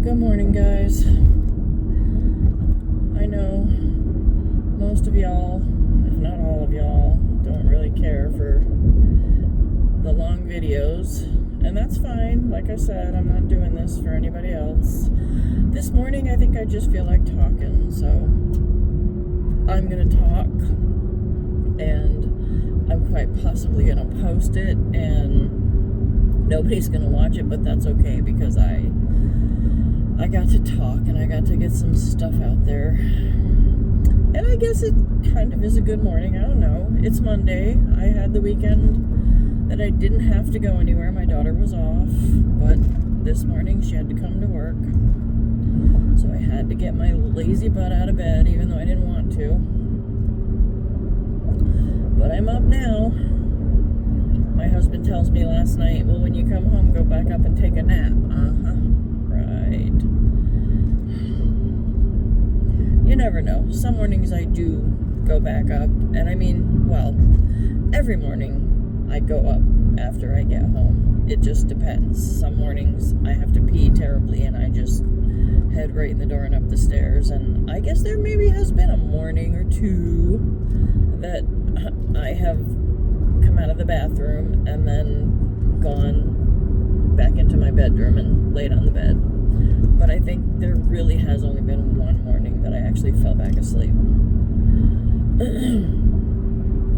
Good morning, guys. I know most of y'all, if not all of y'all, don't really care for the long videos, and that's fine. Like I said, I'm not doing this for anybody else. This morning, I think I just feel like talking, so I'm gonna talk, and I'm quite possibly gonna post it, and nobody's gonna watch it, but that's okay because I got to talk and I got to get some stuff out there. And I guess it kind of is a good morning. I don't know. It's Monday. I had the weekend that I didn't have to go anywhere. My daughter was off, but this morning she had to come to work. So I had to get my lazy butt out of bed, even though I didn't want to. But I'm up now. My husband tells me last night, well, when you come home, go back up and take a nap. Right. You never know. Some mornings I do go back up, and I mean, well, every morning I go up after I get home. It just depends. Some mornings I have to pee terribly, and I just head right in the door and up the stairs. And I guess there maybe has been a morning or two that I have come out of the bathroom and then gone back into my bedroom and laid on the bed. But I think there really has only been one morning that I actually fell back asleep.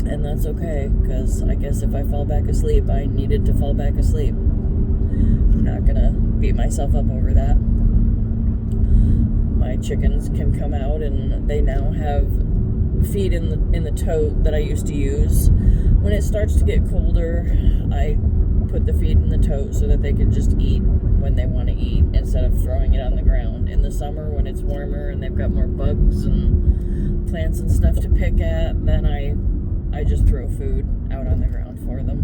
And that's okay, because I guess if I fall back asleep, I needed to fall back asleep. I'm not gonna beat myself up over that. My chickens can come out, and they now have feed in the tote that I used to use. When it starts to get colder, I put the feed in the tote so that they can just eat when they want to eat instead of throwing it on the ground. In the summer, when it's warmer and they've got more bugs and plants and stuff to pick at, then I just throw food out on the ground for them.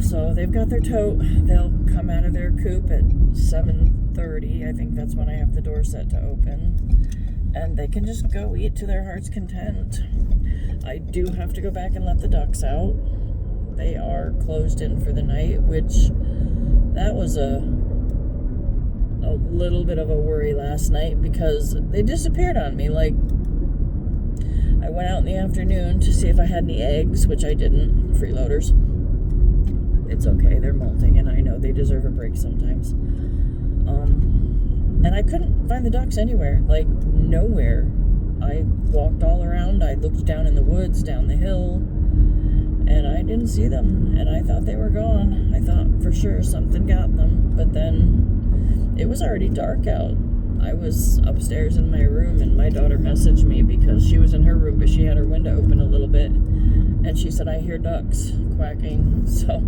So they've got their tote. They'll come out of their coop at 7:30. I think that's when I have the door set to open. And they can just go eat to their heart's content. I do have to go back and let the ducks out. They are closed in for the night, which that was a little bit of a worry last night because they disappeared on me. Like, I went out in the afternoon to see if I had any eggs, which I didn't. Freeloaders. It's okay, they're molting, and I know they deserve a break sometimes. And I couldn't find the ducks anywhere, like nowhere. I walked all around, I looked down in the woods, down the hill, and I didn't see them, and I thought they were gone. I thought for sure something got them, but then it was already dark out. I was upstairs in my room, and my daughter messaged me because she was in her room, but she had her window open a little bit, and she said, I hear ducks quacking. So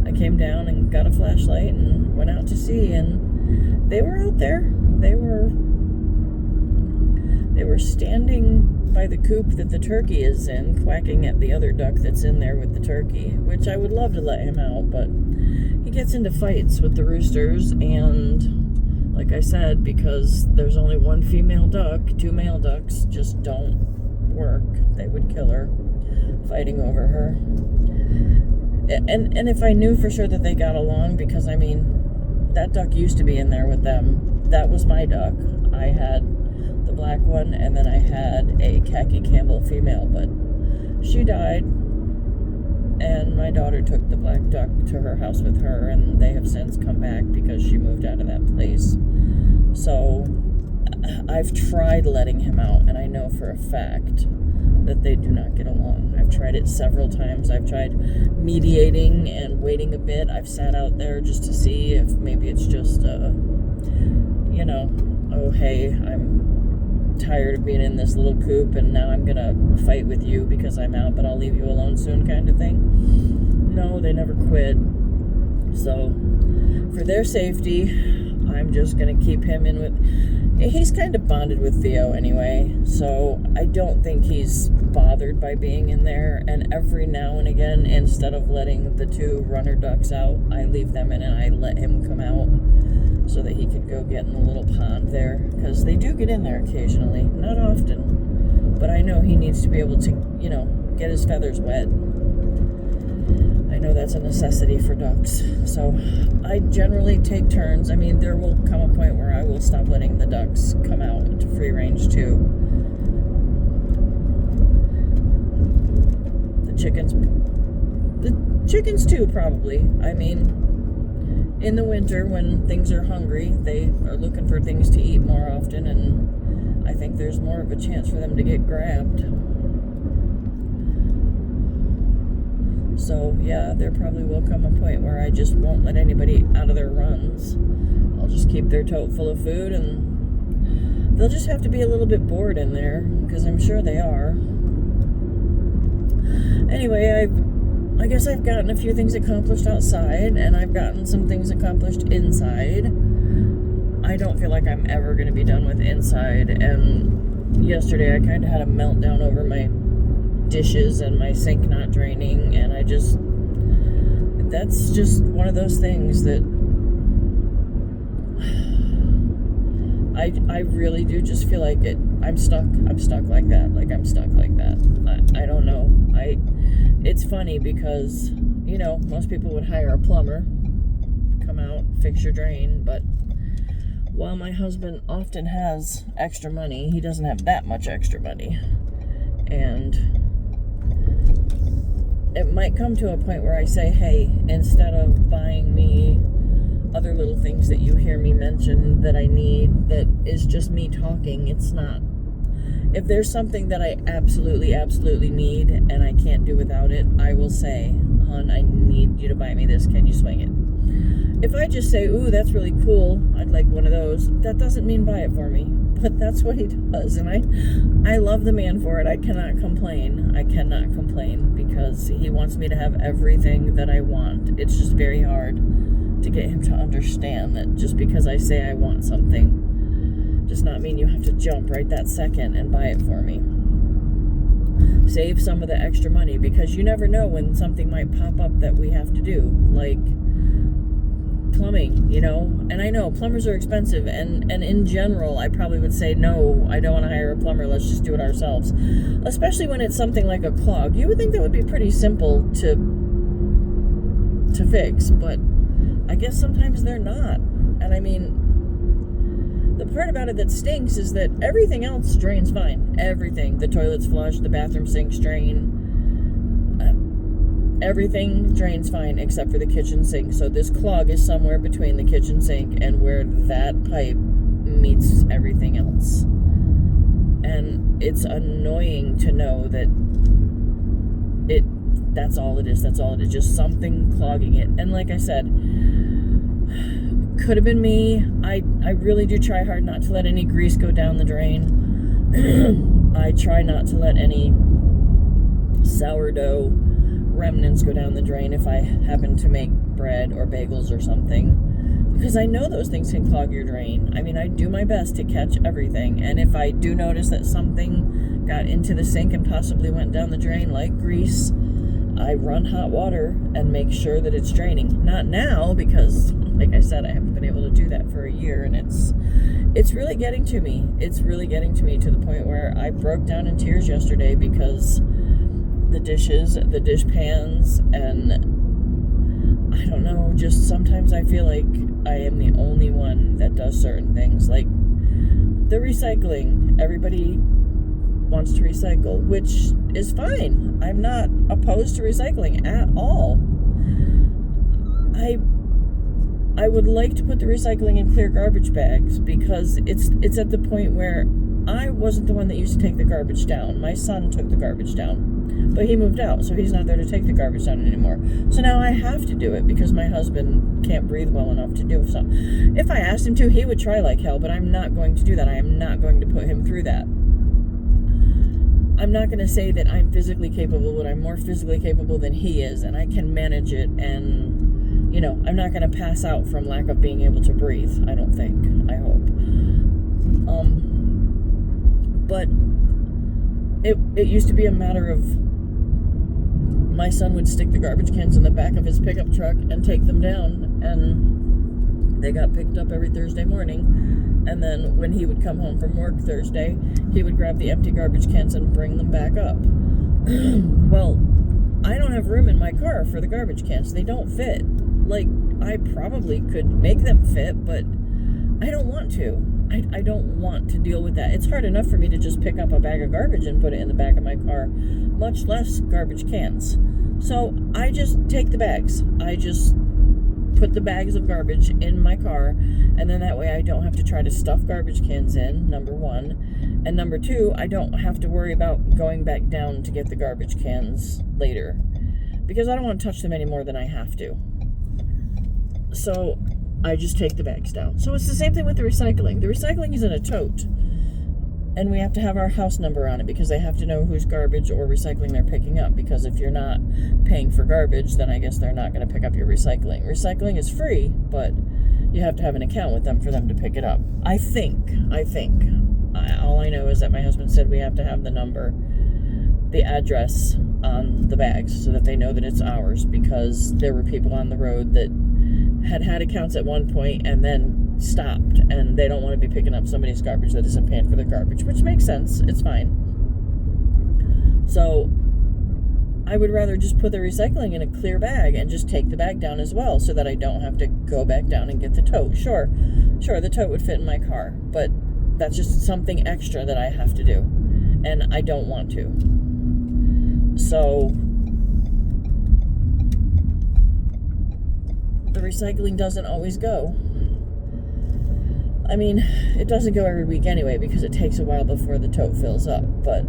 I came down and got a flashlight and went out to see, and they were out there. They were standing by the coop that the turkey is in, quacking at the other duck that's in there with the turkey, which I would love to let him out, but he gets into fights with the roosters, and like I said, because there's only one female duck, two male ducks just don't work. They would kill her fighting over her. And if I knew for sure that they got along, because I mean, that duck used to be in there with them. That was my duck. I had the black one, and then I had a khaki Campbell female, but she died, and my daughter took the black duck to her house with her, and they have since come back because she moved out of that place. So I've tried letting him out, and I know for a fact that they do not get along. I've tried it several times. I've tried mediating and waiting a bit. I've sat out there just to see if maybe it's just oh hey, I'm tired of being in this little coop, and now I'm gonna fight with you because I'm out, but I'll leave you alone soon kind of thing. No, they never quit. So for their safety, I'm just gonna keep him in with. He's kind of bonded with Theo anyway, so I don't think he's bothered by being in there. And every now and again, instead of letting the two runner ducks out, I leave them in and I let him come out so that he could go get in the little pond there, because they do get in there occasionally, not often, but I know he needs to be able to, get his feathers wet. I know that's a necessity for ducks. So I generally take turns. I mean, there will come a point where I will stop letting the ducks come out into free range too. The chickens too, probably. I mean, in the winter when things are hungry, they are looking for things to eat more often, and I think there's more of a chance for them to get grabbed. So yeah, there probably will come a point where I just won't let anybody out of their runs. I'll just keep their tote full of food, and they'll just have to be a little bit bored in there, because I'm sure they are. Anyway, I guess I've gotten a few things accomplished outside, and I've gotten some things accomplished inside. I don't feel like I'm ever going to be done with inside, and yesterday I kind of had a meltdown over my dishes and my sink not draining, and that's just one of those things that I really do just feel like I'm stuck like that. I don't know. It's funny because, you know, most people would hire a plumber, come out, fix your drain, but while my husband often has extra money, he doesn't have that much extra money. And it might come to a point where I say, hey, instead of buying me other little things that you hear me mention that I need, that is just me talking, it's not. If there's something that I absolutely need and I can't do without it, I will say, hon, I need you to buy me this. Can you swing it? If I just say, ooh, that's really cool, I'd like one of those, that doesn't mean buy it for me. But that's what he does, and I love the man for it. I cannot complain because he wants me to have everything that I want. It's just very hard to get him to understand that just because I say I want something does not mean you have to jump right that second and buy it for me. Save some of the extra money, because you never know when something might pop up that we have to do, like plumbing, you know. And I know plumbers are expensive, and in general I probably would say no, I don't want to hire a plumber, let's just do it ourselves, especially when it's something like a clog. You would think that would be pretty simple to fix, but I guess sometimes they're not. And I mean, the part about it that stinks is that everything else drains fine. Everything. The toilet's flushed, the bathroom sinks drain. Everything drains fine except for the kitchen sink. So this clog is somewhere between the kitchen sink and where that pipe meets everything else. And it's annoying to know that that's all it is. That's all it is. Just something clogging it. And like I said, could have been me. I really do try hard not to let any grease go down the drain. I try not to let any sourdough remnants go down the drain if I happen to make bread or bagels or something, because I know those things can clog your drain. I mean, I do my best to catch everything, and if I do notice that something got into the sink and possibly went down the drain, like grease, I run hot water and make sure that it's draining. Not now, because like I said, I haven't been able to do that for a year, and it's really getting to me. It's really getting to me to the point where I broke down in tears yesterday because the dishes, the dish pans, and I don't know, just sometimes I feel like I am the only one that does certain things. Like the recycling, everybody wants to recycle, which is fine. I'm not opposed to recycling at all. I would like to put the recycling in clear garbage bags, because it's at the point where I wasn't the one that used to take the garbage down. My son took the garbage down, but he moved out, so he's not there to take the garbage down anymore. So now I have to do it because my husband can't breathe well enough to do so. If I asked him to, he would try like hell, but I'm not going to do that. I am not going to put him through that. I'm not going to say that I'm physically capable, but I'm more physically capable than he is, and I can manage it, and, you know, I'm not going to pass out from lack of being able to breathe, I don't think. I hope. But it used to be a matter of my son would stick the garbage cans in the back of his pickup truck and take them down, and they got picked up every Thursday morning. And then when he would come home from work Thursday, he would grab the empty garbage cans and bring them back up. Well, I don't have room in my car for the garbage cans. They don't fit. Like, I probably could make them fit, but I don't want to. I don't want to deal with that. It's hard enough for me to just pick up a bag of garbage and put it in the back of my car, much less garbage cans. So I just take the bags. I just put the bags of garbage in my car, and then that way I don't have to try to stuff garbage cans in, number one. And number two, I don't have to worry about going back down to get the garbage cans later, because I don't want to touch them any more than I have to. So I just take the bags down. So it's the same thing with the recycling. The recycling is in a tote, and we have to have our house number on it because they have to know whose garbage or recycling they're picking up, because if you're not paying for garbage, then I guess they're not going to pick up your recycling. Recycling is free, but you have to have an account with them for them to pick it up. I think. All I know is that my husband said we have to have the number, the address on the bags so that they know that it's ours, because there were people on the road that had accounts at one point and then stopped, and they don't want to be picking up somebody's garbage that isn't paying for their garbage, which makes sense. It's fine. So I would rather just put the recycling in a clear bag and just take the bag down as well, so that I don't have to go back down and get the tote. Sure, the tote would fit in my car, but that's just something extra that I have to do, and I don't want to. So the recycling doesn't always go. I mean, it doesn't go every week anyway, because it takes a while before the tote fills up, but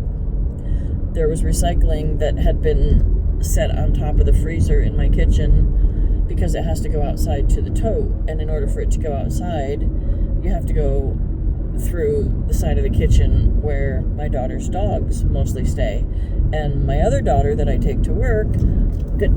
there was recycling that had been set on top of the freezer in my kitchen because it has to go outside to the tote, and in order for it to go outside, you have to go through the side of the kitchen where my daughter's dogs mostly stay. And my other daughter that I take to work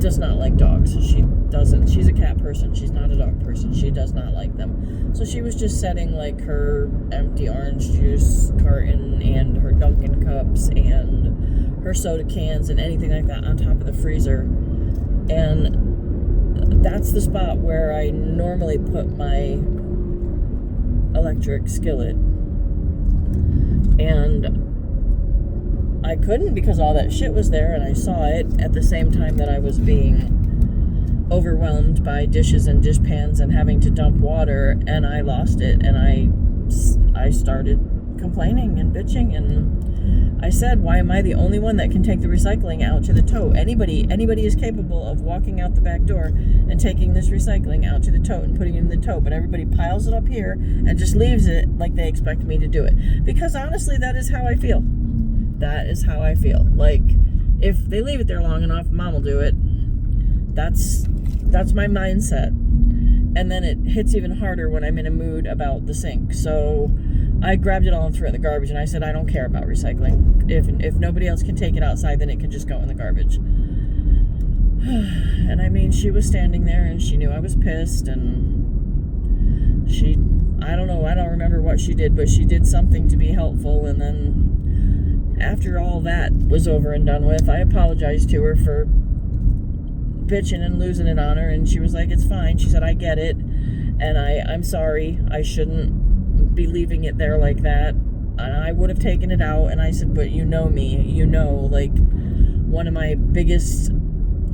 does not like dogs. She's a cat person. She's not a dog person. She does not like them. So she was just setting like her empty orange juice carton and her Dunkin' cups and her soda cans and anything like that on top of the freezer. And that's the spot where I normally put my electric skillet. And I couldn't, because all that shit was there, and I saw it at the same time that I was being overwhelmed by dishes and dish pans and having to dump water, and I lost it, and I started complaining and bitching, and I said, why am I the only one that can take the recycling out to the tote? Anybody is capable of walking out the back door and taking this recycling out to the tote and putting it in the tote, but everybody piles it up here and just leaves it like they expect me to do it. Because honestly, that is how I feel. That is how I feel. Like, if they leave it there long enough, Mom will do it. That's my mindset. And then it hits even harder when I'm in a mood about the sink. So I grabbed it all and threw it in the garbage, and I said, I don't care about recycling. If nobody else can take it outside, then it can just go in the garbage. And I mean, she was standing there, and she knew I was pissed, and I don't know, I don't remember what she did, but she did something to be helpful. And then after all that was over and done with, I apologized to her for bitching and losing it on her, and she was like, it's fine. She said, I get it, and I'm sorry. I shouldn't be leaving it there like that, and I would have taken it out. And I said, but you know me, like, one of my biggest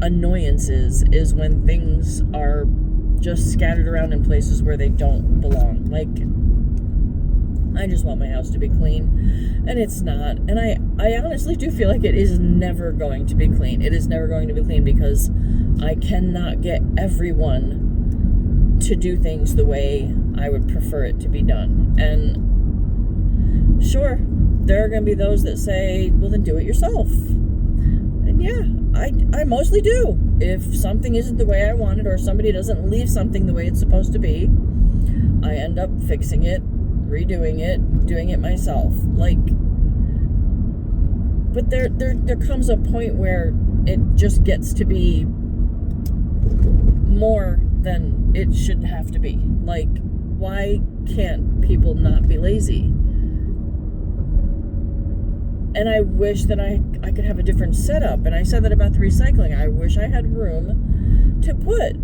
annoyances is when things are just scattered around in places where they don't belong. Like, I just want my house to be clean, and it's not. And I honestly do feel like it is never going to be clean. It is never going to be clean because I cannot get everyone to do things the way I would prefer it to be done. And sure, there are going to be those that say, well, then do it yourself. And yeah, I mostly do. If something isn't the way I want it, or somebody doesn't leave something the way it's supposed to be, I end up fixing it, redoing it, doing it myself. Like, but there comes a point where it just gets to be more than it should have to be. Like, why can't people not be lazy? And I wish that I could have a different setup. And I said that about the recycling. I wish I had room to put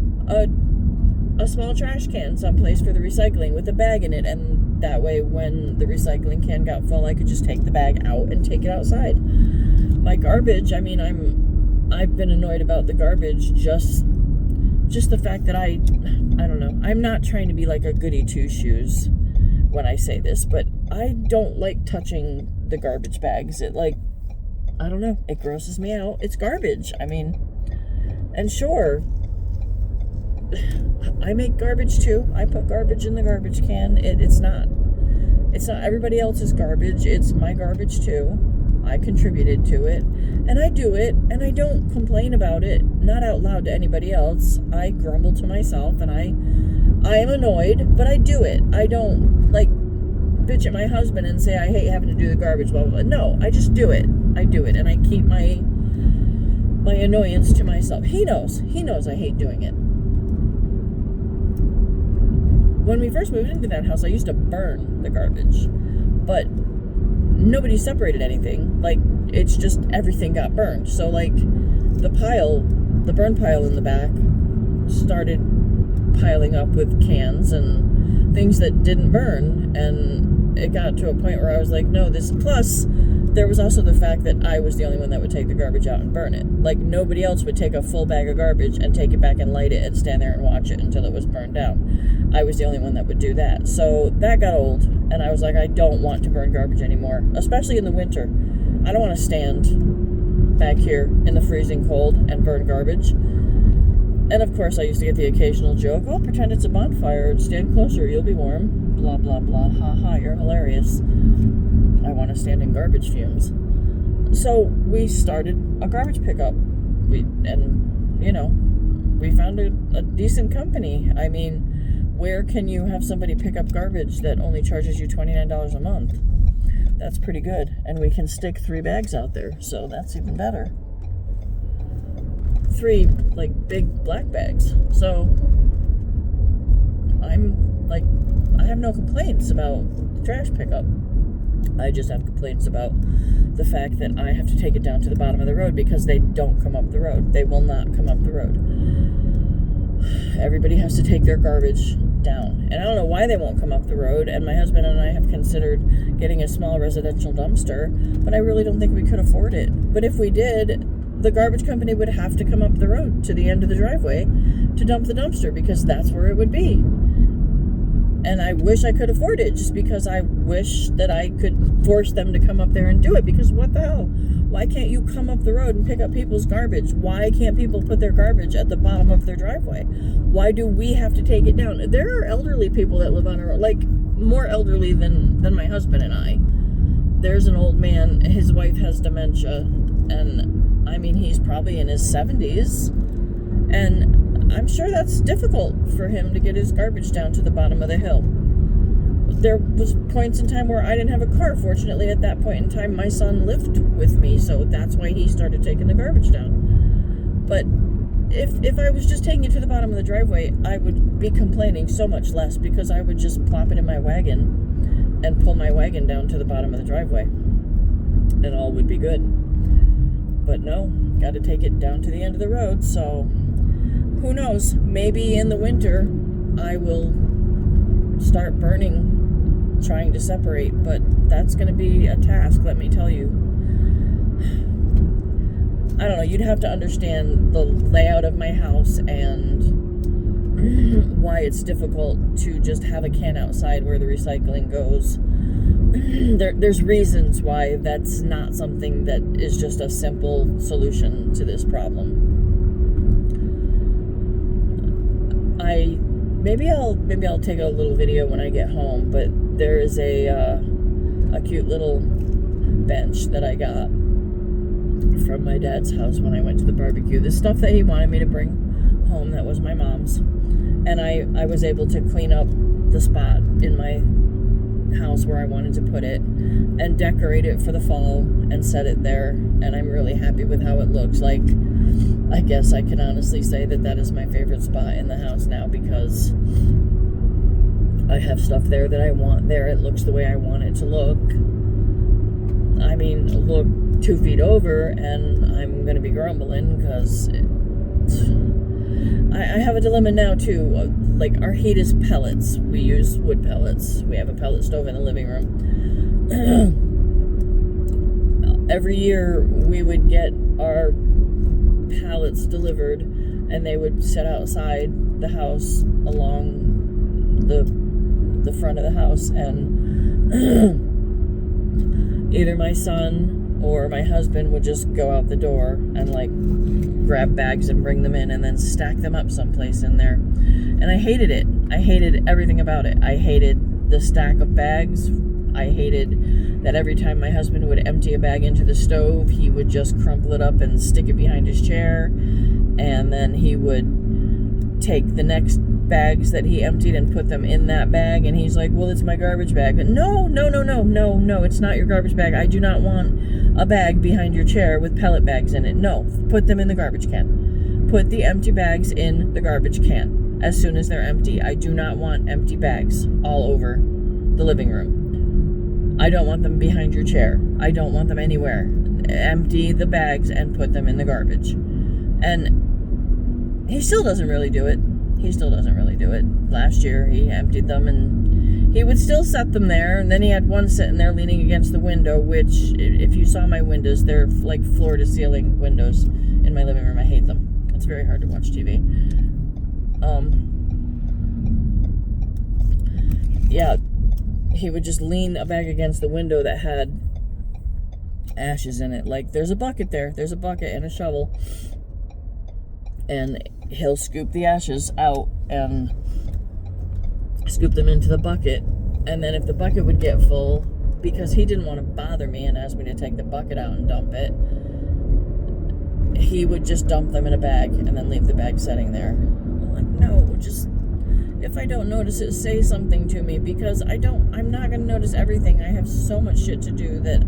a small trash can someplace for the recycling with a bag in it, and that way when the recycling can got full, I could just take the bag out and take it outside. My garbage, I mean, I've been annoyed about the garbage, just the fact that I don't know. I'm not trying to be like a goody two-shoes when I say this, but I don't like touching the garbage bags. It I don't know, it grosses me out. It's garbage. I mean, and sure, I make garbage too. I put garbage in the garbage can. It's not everybody else's garbage. It's my garbage too. I contributed to it, and I do it, and I don't complain about it, not out loud to anybody else. I grumble to myself, and I am annoyed, but I do it. I don't bitch at my husband and say I hate having to do the garbage, blah, blah, blah. No, I just do it. I do it, and I keep my annoyance to myself. He knows I hate doing it. When we first moved into that house, I used to burn the garbage, but nobody separated anything. It's just everything got burned. So the burn pile in the back started piling up with cans and things that didn't burn, and it got to a point where I was like, no, this. Plus there was also the fact that I was the only one that would take the garbage out and burn it. Nobody else would take a full bag of garbage and take it back and light it and stand there and watch it until it was burned down. I was the only one that would do that. So that got old, and I was like, I don't want to burn garbage anymore, especially in the winter. I don't want to stand back here in the freezing cold and burn garbage. And of course, I used to get the occasional joke, oh, pretend it's a bonfire, stand closer, you'll be warm, blah, blah, blah, ha ha, you're hilarious. I want to stand in garbage fumes. So we started a garbage pickup. We found a decent company. I mean, where can you have somebody pick up garbage that only charges you $29 a month? That's pretty good. And we can stick 3 bags out there, so that's even better. 3 big black bags. So I have no complaints about the trash pickup. I just have complaints about the fact that I have to take it down to the bottom of the road because they don't come up the road. They will not come up the road. Everybody has to take their garbage down. And I don't know why they won't come up the road, and my husband and I have considered getting a small residential dumpster, but I really don't think we could afford it. But if we did, the garbage company would have to come up the road to the end of the driveway to dump the dumpster because that's where it would be. And I wish I could afford it, just because I wish that I could force them to come up there and do it, because what the hell? Why can't you come up the road and pick up people's garbage? Why can't people put their garbage at the bottom of their driveway? Why do we have to take it down? There are elderly people that live on our road, more elderly than my husband and I. There's an old man, his wife has dementia, and I mean, he's probably in his 70s, and I'm sure that's difficult for him to get his garbage down to the bottom of the hill. There was points in time where I didn't have a car. Fortunately, at that point in time, my son lived with me, so that's why he started taking the garbage down. But if I was just taking it to the bottom of the driveway, I would be complaining so much less, because I would just plop it in my wagon and pull my wagon down to the bottom of the driveway, and all would be good. But no, got to take it down to the end of the road, so who knows? Maybe in the winter I will start burning, trying to separate, but that's going to be a task, let me tell you. I don't know, you'd have to understand the layout of my house and why it's difficult to just have a can outside where the recycling goes. There's reasons why that's not something that is just a simple solution to this problem. Maybe I'll take a little video when I get home, but there is a cute little bench that I got from my dad's house when I went to the barbecue. The stuff that he wanted me to bring home, that was my mom's. And I was able to clean up the spot in my house where I wanted to put it and decorate it for the fall and set it there, and I'm really happy with how it looks. I guess I can honestly say that is my favorite spot in the house now, because I have stuff there that I want there. It looks the way I want it to look. I mean, look 2 feet over, and I'm going to be grumbling because I have a dilemma now too. Our heat is pellets. We use wood pellets. We have a pellet stove in the living room. Every year we would get our pallets delivered, and they would sit outside the house along the front of the house, and either my son or my husband would just go out the door and like grab bags and bring them in and then stack them up someplace in there. And I hated it. I hated everything about it. I hated the stack of bags. I hated that every time my husband would empty a bag into the stove, he would just crumple it up and stick it behind his chair. And then he would take the next bags that he emptied and put them in that bag. And he's like, well, it's my garbage bag. But no, it's not your garbage bag. I do not want a bag behind your chair with pellet bags in it. No, put them in the garbage can. Put the empty bags in the garbage can as soon as they're empty. I do not want empty bags all over the living room. I don't want them behind your chair. I don't want them anywhere. Empty the bags and put them in the garbage. And he still doesn't really do it. Last year he emptied them and he would still set them there, and then he had one sitting there leaning against the window, which, if you saw my windows, they're like floor to ceiling windows in my living room. I hate them. It's very hard to watch TV. Yeah, he would just lean a bag against the window that had ashes in it. Like, there's a bucket there. There's a bucket and a shovel. And he'll scoop the ashes out and scoop them into the bucket. And then if the bucket would get full, because he didn't want to bother me and ask me to take the bucket out and dump it, he would just dump them in a bag and then leave the bag sitting there. I'm like, no, just, if I don't notice it, say something to me, because I'm not going to notice everything. I have so much shit to do that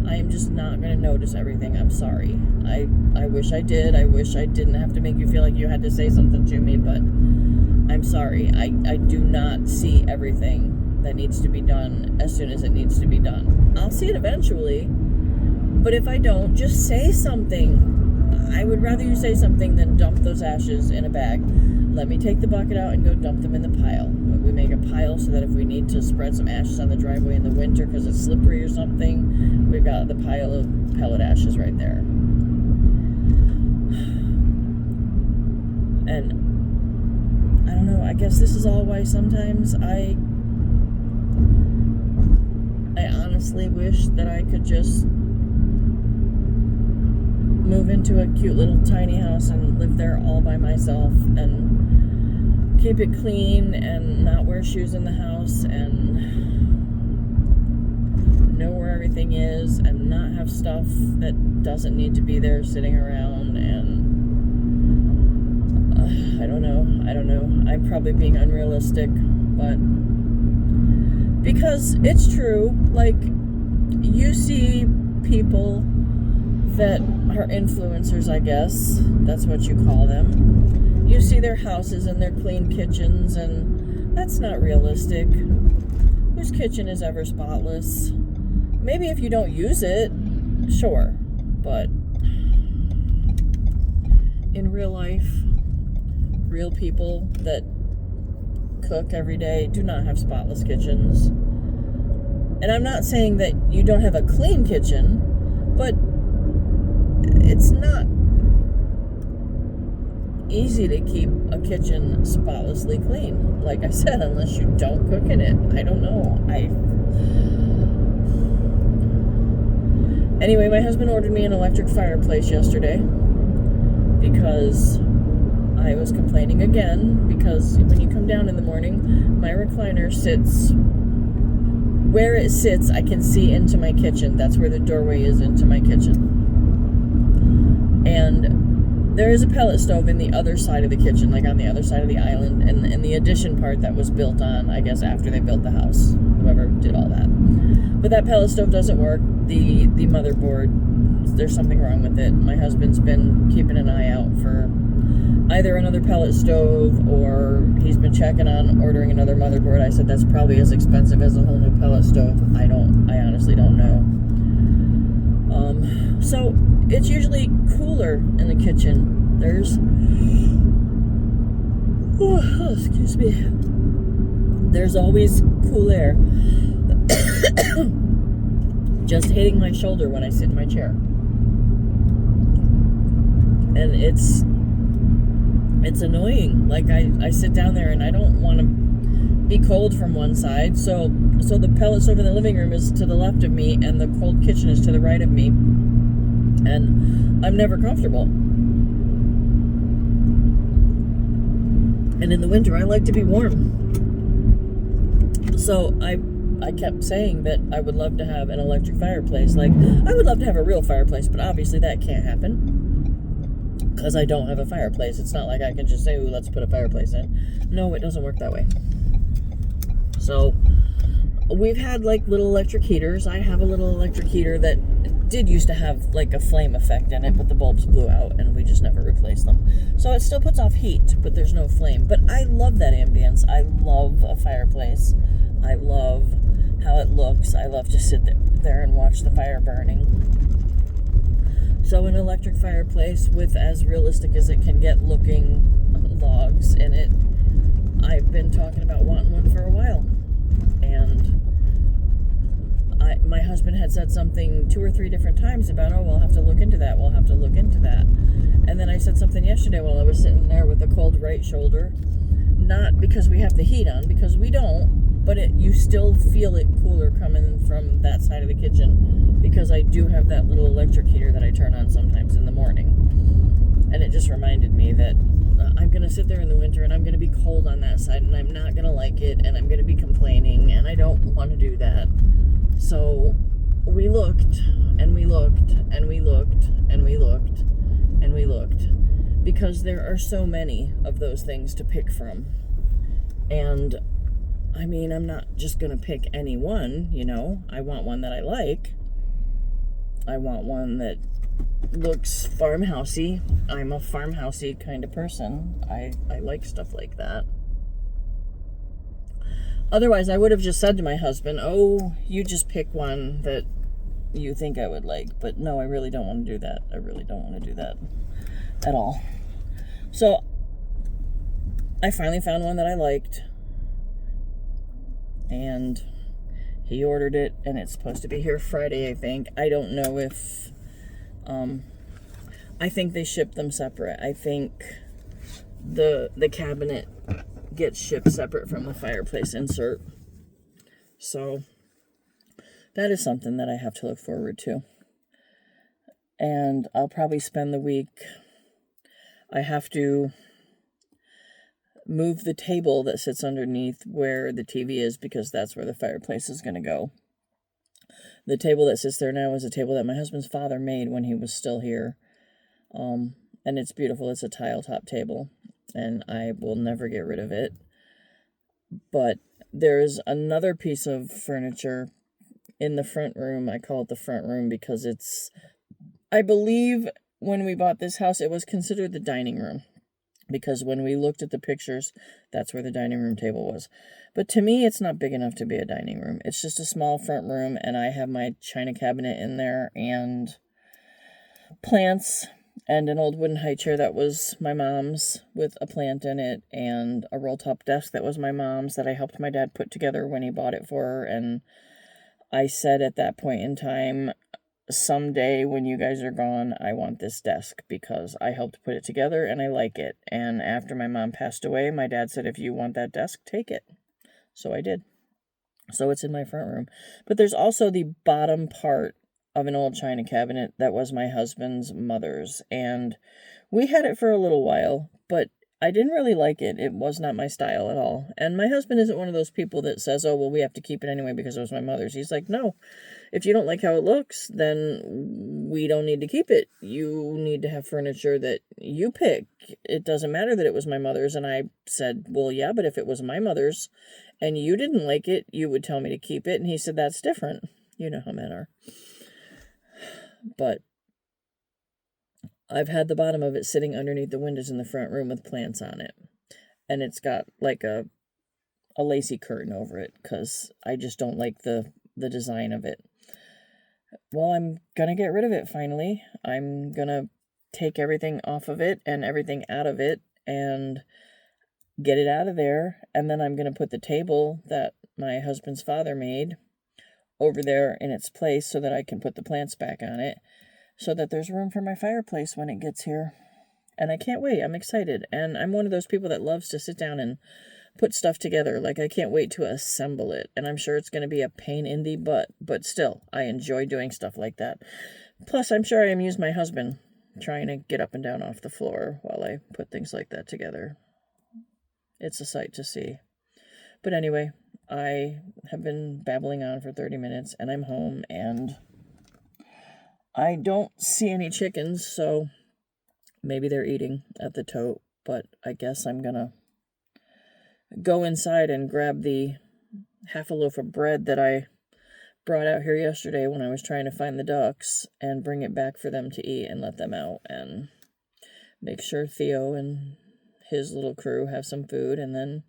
I am just not going to notice everything. I'm sorry. I wish I did. I wish I didn't have to make you feel like you had to say something to me, but I'm sorry. I do not see everything that needs to be done as soon as it needs to be done. I'll see it eventually, but if I don't, just say something. I would rather you say something than dump those ashes in a bag. Let me take the bucket out and go dump them in the pile. We make a pile so that if we need to spread some ashes on the driveway in the winter because it's slippery or something, we've got the pile of pellet ashes right there. And I don't know, I guess this is all why sometimes I honestly wish that I could just move into a cute little tiny house and live there all by myself and keep it clean and not wear shoes in the house and know where everything is and not have stuff that doesn't need to be there sitting around. And I don't know. I'm probably being unrealistic, but because it's true, like, you see people that are influencers, I guess that's what you call them. You see their houses and their clean kitchens, and that's not realistic. Whose kitchen is ever spotless? Maybe if you don't use it, sure, but in real life, real people that cook every day do not have spotless kitchens. And I'm not saying that you don't have a clean kitchen, but it's not easy to keep a kitchen spotlessly clean. Like I said, unless you don't cook in it. I don't know. Anyway, my husband ordered me an electric fireplace yesterday because I was complaining again, because when you come down in the morning, my recliner sits where it sits. I can see into my kitchen. That's where the doorway is into my kitchen. And there is a pellet stove in the other side of the kitchen, like on the other side of the island, and the addition part that was built on, I guess, after they built the house, whoever did all that. But that pellet stove doesn't work. The motherboard, there's something wrong with it. My husband's been keeping an eye out for either another pellet stove, or he's been checking on ordering another motherboard. I said that's probably as expensive as a whole new pellet stove. I honestly don't know. So it's usually cooler in the kitchen. Excuse me. There's always cool air just hitting my shoulder when I sit in my chair. And it's annoying. Like, I sit down there and I don't want to be cold from one side. So the pellet stove in the living room is to the left of me and the cold kitchen is to the right of me. And I'm never comfortable. And in the winter, I like to be warm. So I kept saying that I would love to have an electric fireplace. Like, I would love to have a real fireplace, but obviously that can't happen because I don't have a fireplace. It's not like I can just say, ooh, let's put a fireplace in. No, it doesn't work that way. So we've had like little electric heaters. I have a little electric heater that did used to have like a flame effect in it, but the bulbs blew out and we just never replaced them. So it still puts off heat, but there's no flame. But I love that ambience. I love a fireplace. I love how it looks. I love to sit there and watch the fire burning. So an electric fireplace with as realistic as it can get looking logs in it. I've been talking about wanting one for a while. And my husband had said something 2 or 3 different times about, oh, we'll have to look into that. We'll have to look into that. And then I said something yesterday while I was sitting there with a cold right shoulder. Not because we have the heat on, because we don't, but you still feel it cooler coming from that side of the kitchen because I do have that little electric heater that I turn on sometimes in the morning. And it just reminded me that I'm going to sit there in the winter and I'm going to be cold on that side and I'm not going to like it and I'm going to be complaining and I don't want to do that. So we looked and we looked and we looked and we looked and we looked because there are so many of those things to pick from. And I mean, I'm not just going to pick any one, you know. I want one that I like. I want one that looks farmhousey. I'm a farmhousey kind of person. I like stuff like that. Otherwise, I would have just said to my husband, oh, you just pick one that you think I would like. But no, I really don't want to do that. I really don't want to do that at all. So I finally found one that I liked. And he ordered it, and it's supposed to be here Friday, I think. I don't know if... I think they ship them separate. I think the cabinet gets shipped separate from the fireplace insert. So that is something that I have to look forward to. And I'll probably spend the week... I have to move the table that sits underneath where the TV is because that's where the fireplace is going to go. The table that sits there now is a table that my husband's father made when he was still here. And it's beautiful. It's a tile top table and I will never get rid of it. But there's another piece of furniture in the front room. I call it the front room because it's, I believe when we bought this house, it was considered the dining room. Because when we looked at the pictures, that's where the dining room table was. But to me, it's not big enough to be a dining room. It's just a small front room, and I have my china cabinet in there, and plants, and an old wooden high chair that was my mom's with a plant in it, and a roll-top desk that was my mom's that I helped my dad put together when he bought it for her. And I said at that point in time, someday when you guys are gone, I want this desk because I helped put it together and I like it. And after my mom passed away, my dad said, if you want that desk, take it. So I did. So it's in my front room. But there's also the bottom part of an old china cabinet that was my husband's mother's. And we had it for a little while, but I didn't really like it. It was not my style at all. And my husband isn't one of those people that says, oh, well, we have to keep it anyway because it was my mother's. He's like, no, if you don't like how it looks, then we don't need to keep it. You need to have furniture that you pick. It doesn't matter that it was my mother's. And I said, well, yeah, but if it was my mother's and you didn't like it, you would tell me to keep it. And he said, that's different. You know how men are. But I've had the bottom of it sitting underneath the windows in the front room with plants on it. And it's got like a lacy curtain over it because I just don't like the design of it. Well, I'm going to get rid of it finally. I'm going to take everything off of it and everything out of it and get it out of there. And then I'm going to put the table that my husband's father made over there in its place so that I can put the plants back on it so that there's room for my fireplace when it gets here. And I can't wait. I'm excited. And I'm one of those people that loves to sit down and put stuff together. Like, I can't wait to assemble it. And I'm sure it's going to be a pain in the butt. But still, I enjoy doing stuff like that. Plus, I'm sure I amuse my husband trying to get up and down off the floor while I put things like that together. It's a sight to see. But anyway, I have been babbling on for 30 minutes, and I'm home, and I don't see any chickens, so maybe they're eating at the tote, but I guess I'm gonna go inside and grab the half a loaf of bread that I brought out here yesterday when I was trying to find the ducks and bring it back for them to eat and let them out and make sure Theo and his little crew have some food. And then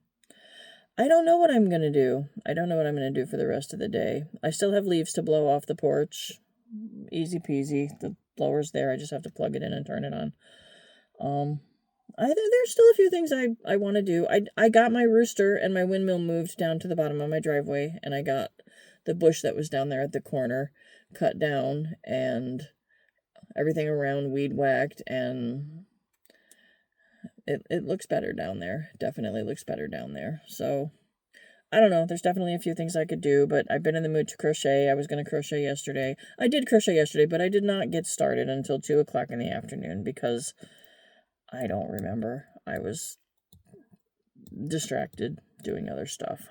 I don't know what I'm going to do. I don't know what I'm going to do for the rest of the day. I still have leaves to blow off the porch. Easy peasy. The blower's there. I just have to plug it in and turn it on. There's still a few things I want to do. I got my rooster and my windmill moved down to the bottom of my driveway, and I got the bush that was down there at the corner cut down and everything around weed whacked, and it looks better down there. Definitely looks better down there. So I don't know. There's definitely a few things I could do, but I've been in the mood to crochet. I was going to crochet yesterday. I did crochet yesterday, but I did not get started until 2 o'clock in the afternoon because I don't remember. I was distracted doing other stuff.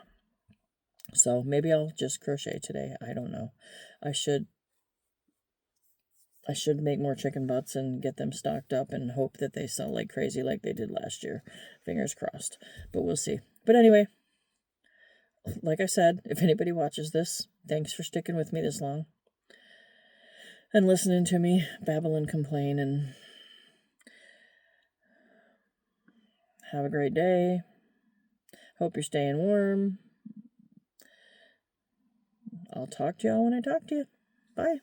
So maybe I'll just crochet today. I don't know. I should make more chicken butts and get them stocked up and hope that they sell like crazy like they did last year. Fingers crossed. But we'll see. But anyway, like I said, if anybody watches this, thanks for sticking with me this long and listening to me babble and complain, and have a great day. Hope you're staying warm. I'll talk to y'all when I talk to you. Bye.